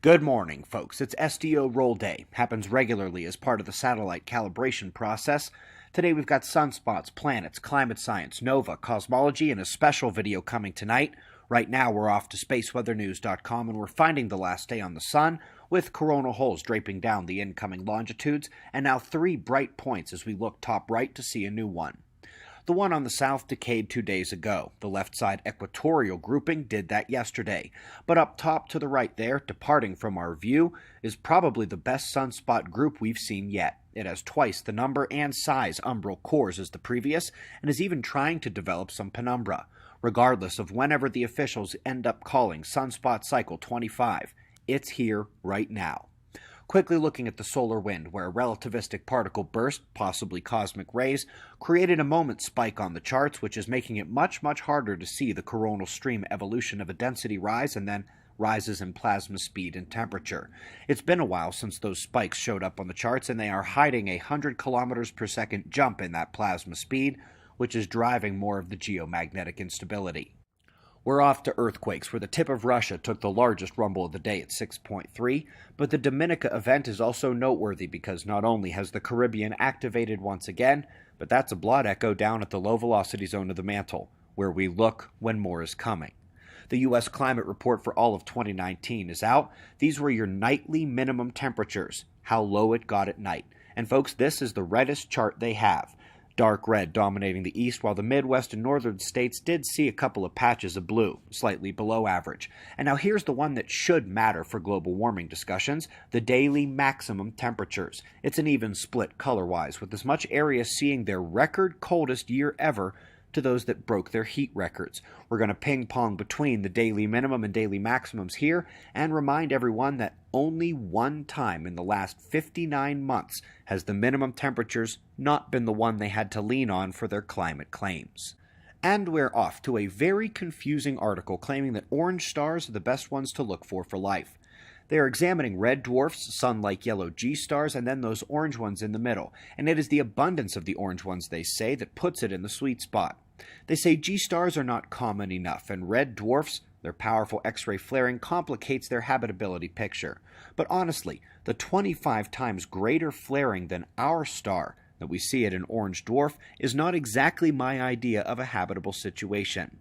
Good morning, folks. It's SDO Roll Day. Happens regularly as part of the satellite calibration process. Today we've got sunspots, planets, climate science, nova, cosmology, and a special video coming tonight. Right now we're off to spaceweathernews.com and we're finding the last day on the sun with coronal holes draping down the incoming longitudes and now 3 bright points as we look top right to see a new one. The one on the south decayed 2 days ago. The left side equatorial grouping did that yesterday. But up top to the right there, departing from our view, is probably the best sunspot group we've seen yet. It has twice the number and size umbral cores as the previous, and is even trying to develop some penumbra. Regardless of whenever the officials end up calling Sunspot Cycle 25, it's here right now. Quickly looking at the solar wind, where a relativistic particle burst, possibly cosmic rays, created a moment spike on the charts, which is making it much harder to see the coronal stream evolution of a density rise and then rises in plasma speed and temperature. It's been a while since those spikes showed up on the charts, and they are hiding a 100 kilometers per second jump in that plasma speed, which is driving more of the geomagnetic instability. We're off to earthquakes, where the tip of Russia took the largest rumble of the day at 6.3, but the Dominica event is also noteworthy because not only has the Caribbean activated once again, but that's a blood echo down at the low velocity zone of the mantle, where we look when more is coming. The U.S. climate report for all of 2019 is out. These were your nightly minimum temperatures, how low it got at night. And folks, this is the reddest chart they have. Dark red dominating the east, while the Midwest and northern states did see a couple of patches of blue, slightly below average. And now here's the one that should matter for global warming discussions, the daily maximum temperatures. It's an even split color-wise, with as much area seeing their record coldest year ever to those that broke their heat records. We're going to ping-pong between the daily minimum and daily maximums here and remind everyone that only one time in the last 59 months has the minimum temperatures not been the one they had to lean on for their climate claims. And we're off to a very confusing article claiming that orange stars are the best ones to look for life. They are examining red dwarfs, sun-like yellow G-stars, and then those orange ones in the middle. And it is the abundance of the orange ones, they say, that puts it in the sweet spot. They say G-stars are not common enough, and red dwarfs, their powerful X-ray flaring, complicates their habitability picture. But honestly, the 25 times greater flaring than our star that we see at an orange dwarf is not exactly my idea of a habitable situation.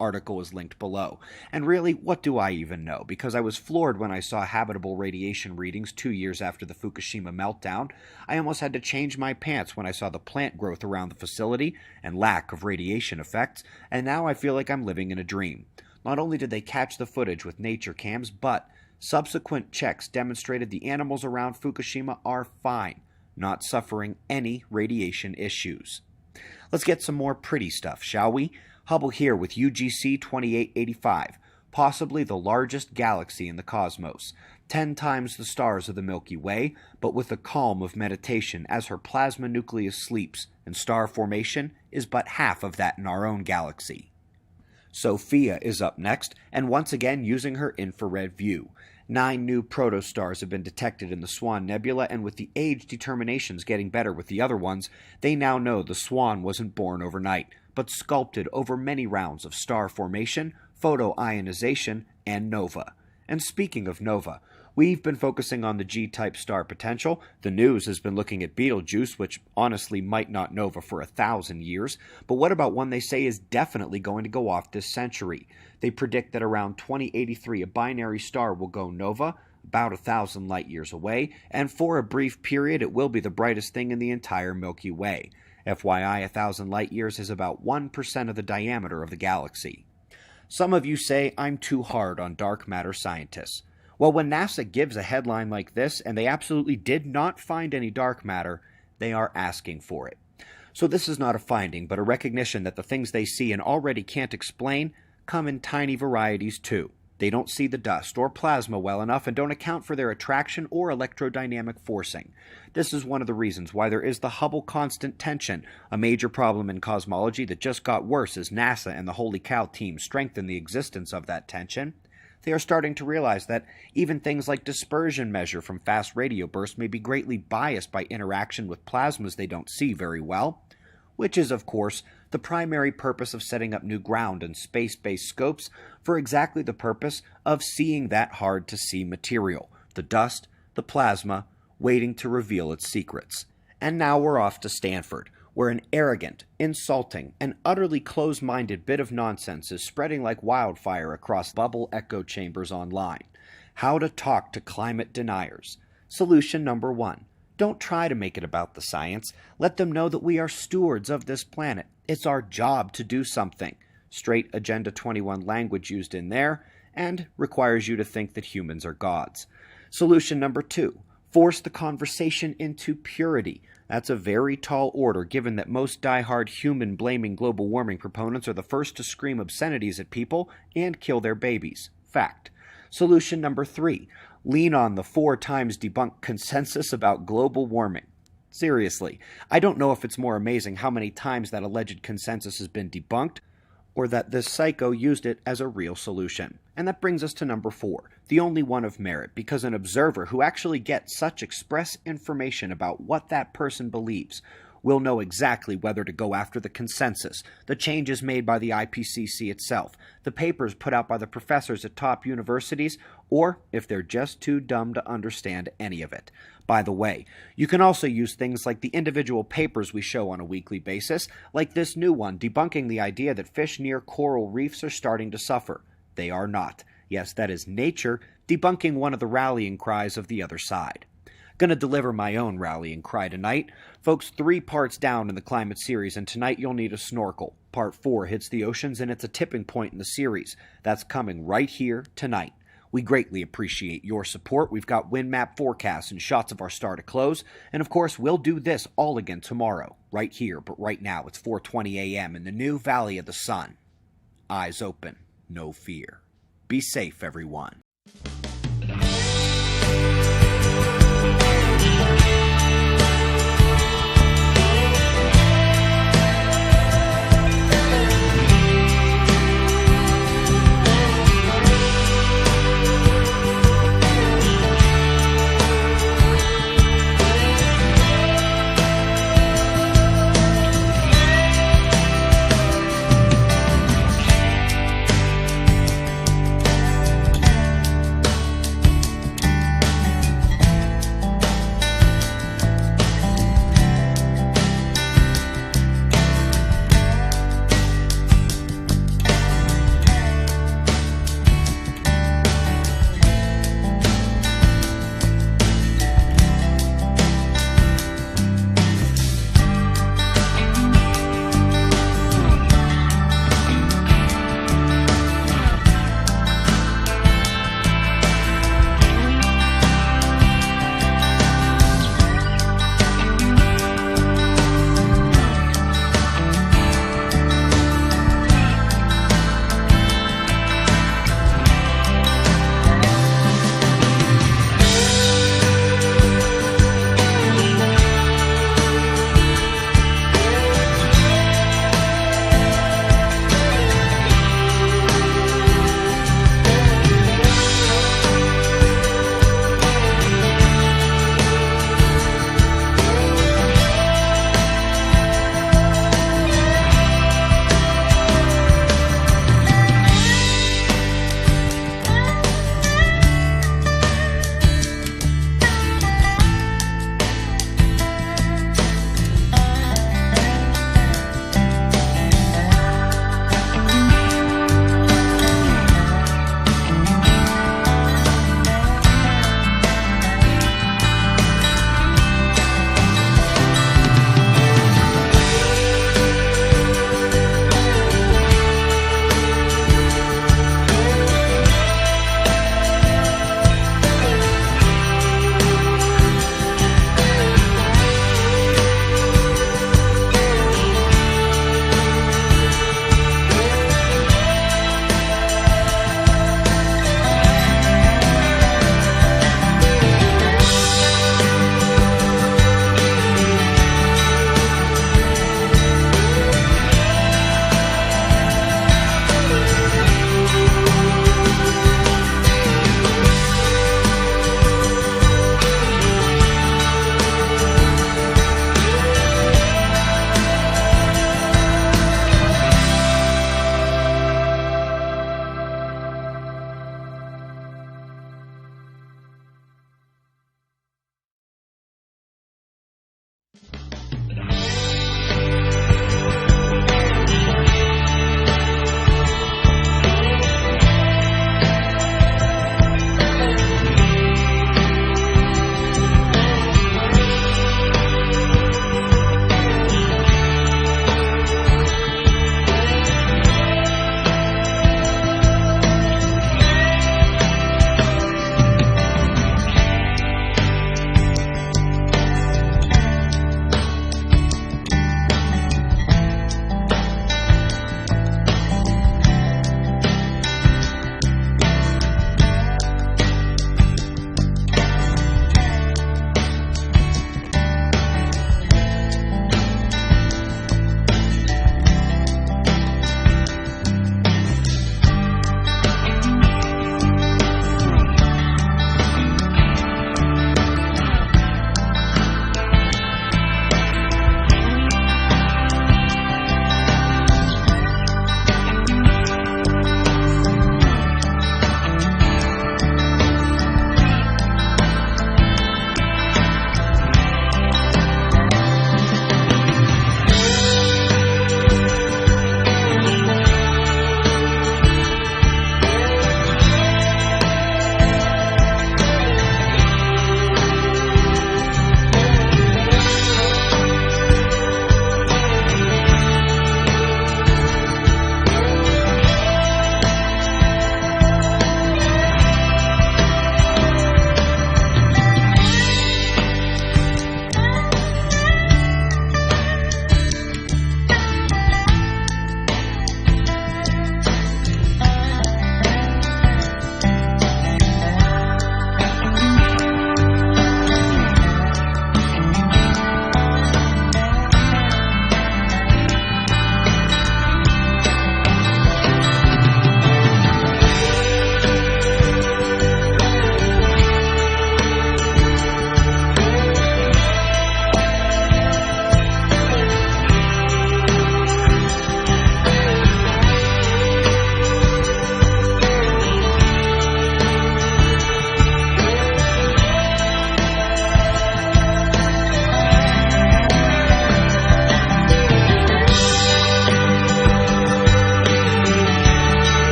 Article is linked below. And really, what do I even know? Because I was floored when I saw habitable radiation readings 2 years after the Fukushima meltdown. I almost had to change my pants when I saw the plant growth around the facility and lack of radiation effects, and now I feel like I'm living in a dream. Not only did they catch the footage with nature cams, but subsequent checks demonstrated the animals around Fukushima are fine, not suffering any radiation issues. Let's get some more pretty stuff, shall we? Hubble here with UGC 2885, possibly the largest galaxy in the cosmos, 10 times the stars of the Milky Way, but with the calm of meditation as her plasma nucleus sleeps, and star formation is but half of that in our own galaxy. Sophia is up next, and once again using her infrared view. 9 new protostars have been detected in the Swan Nebula, and with the age determinations getting better with the other ones, they now know the Swan wasn't born overnight, but sculpted over many rounds of star formation, photoionization, and nova. And speaking of nova, we've been focusing on the G-type star potential. The news has been looking at Betelgeuse, which honestly might not nova for 1,000 years. But what about one they say is definitely going to go off this century? They predict that around 2083 a binary star will go nova, about 1,000 light years away, and for a brief period it will be the brightest thing in the entire Milky Way. FYI, 1,000 light years is about 1% of the diameter of the galaxy. Some of you say I'm too hard on dark matter scientists. Well, when NASA gives a headline like this, and they absolutely did not find any dark matter, they are asking for it. So this is not a finding, but a recognition that the things they see and already can't explain come in tiny varieties too. They don't see the dust or plasma well enough and don't account for their attraction or electrodynamic forcing. This is one of the reasons why there is the Hubble constant tension, a major problem in cosmology that just got worse as NASA and the Holy Cow team strengthened the existence of that tension. They are starting to realize that even things like dispersion measure from fast radio bursts may be greatly biased by interaction with plasmas they don't see very well. which is, of course, the primary purpose of setting up new ground and space-based scopes for exactly the purpose of seeing that hard-to-see material, the dust, the plasma, waiting to reveal its secrets. And now we're off to Stanford, where an arrogant, insulting, and utterly closed-minded bit of nonsense is spreading like wildfire across bubble echo chambers online. How to talk to climate deniers. Solution number 1. Don't try to make it about the science. Let them know that we are stewards of this planet. It's our job to do something. Straight Agenda 21 language used in there, and requires you to think that humans are gods. Solution number 2. Force the conversation into purity. That's a very tall order, given that most die-hard human-blaming global warming proponents are the first to scream obscenities at people and kill their babies. Fact. Solution number 3. Lean on the 4 times debunked consensus about global warming. Seriously, I don't know if it's more amazing how many times that alleged consensus has been debunked, or that this psycho used it as a real solution. And that brings us to number 4, the only one of merit, because an observer who actually gets such express information about what that person believes will know exactly whether to go after the consensus, the changes made by the IPCC itself, the papers put out by the professors at top universities, or if they're just too dumb to understand any of it. By the way, you can also use things like the individual papers we show on a weekly basis, like this new one debunking the idea that fish near coral reefs are starting to suffer. They are not. Yes, that is nature debunking one of the rallying cries of the other side. Gonna deliver my own rallying cry tonight. Folks, 3 parts down in the climate series, and tonight you'll need a snorkel. Part 4 hits the oceans, and it's a tipping point in the series. That's coming right here tonight. We greatly appreciate your support. We've got wind map forecasts and shots of our star to close. And of course, we'll do this all again tomorrow, right here. But right now, it's 4:20 a.m. in the new Valley of the Sun. Eyes open, no fear. Be safe, everyone.